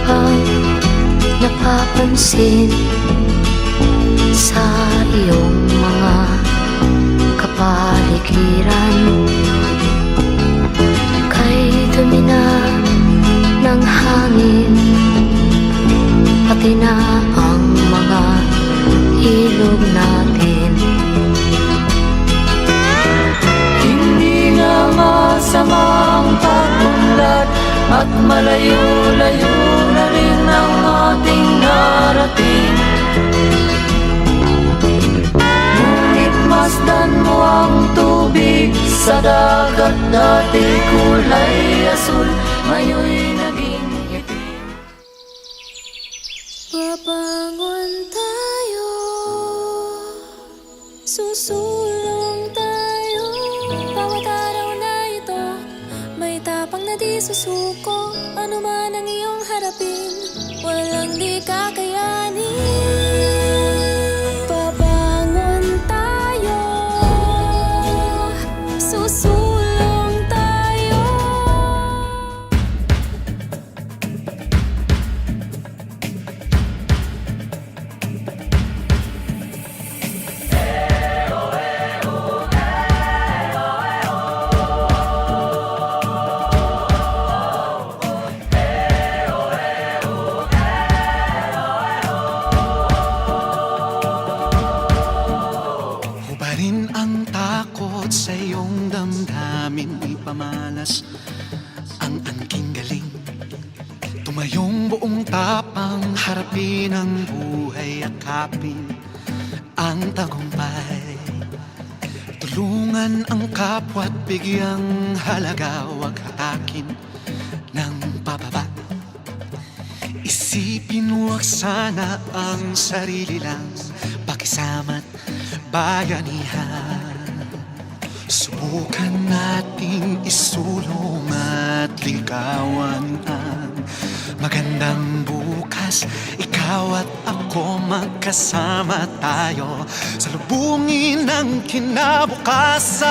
bang napapansin sa iyong mga kapaligiran? Kay dumi na ng hangin, pati na ang mga ilog natin. Hindi nga masama ang pag-unlad, at malayo-layo na rin ang ating narating. Ngunit masdan mo ang tubig sa dagat, dati kulay asul, ngayon'y naging itim. Babangon tayo, susulong tayo. Bawat araw na ito, may tapang na di susuko. Ano man ang iyong harapin, walang di kakayanin. Babangon tayo, susulong tayo. Hubarin ang takot sa iyong damdamin, ipamalas ang angking galing. Tumayong buong tapang, harapin ang buhay, akapin ang tagumpay. Tulungan ang kapwa't bigyang halaga, huwag hatakin ng pababa. Isipin huwag sana ang sarili lang, pakisama't bayanihan. Subukan nating isulong at ligawan ang magandang bukas. Ikaw at ako magkasama tayo, salubungin ang kinabukasan.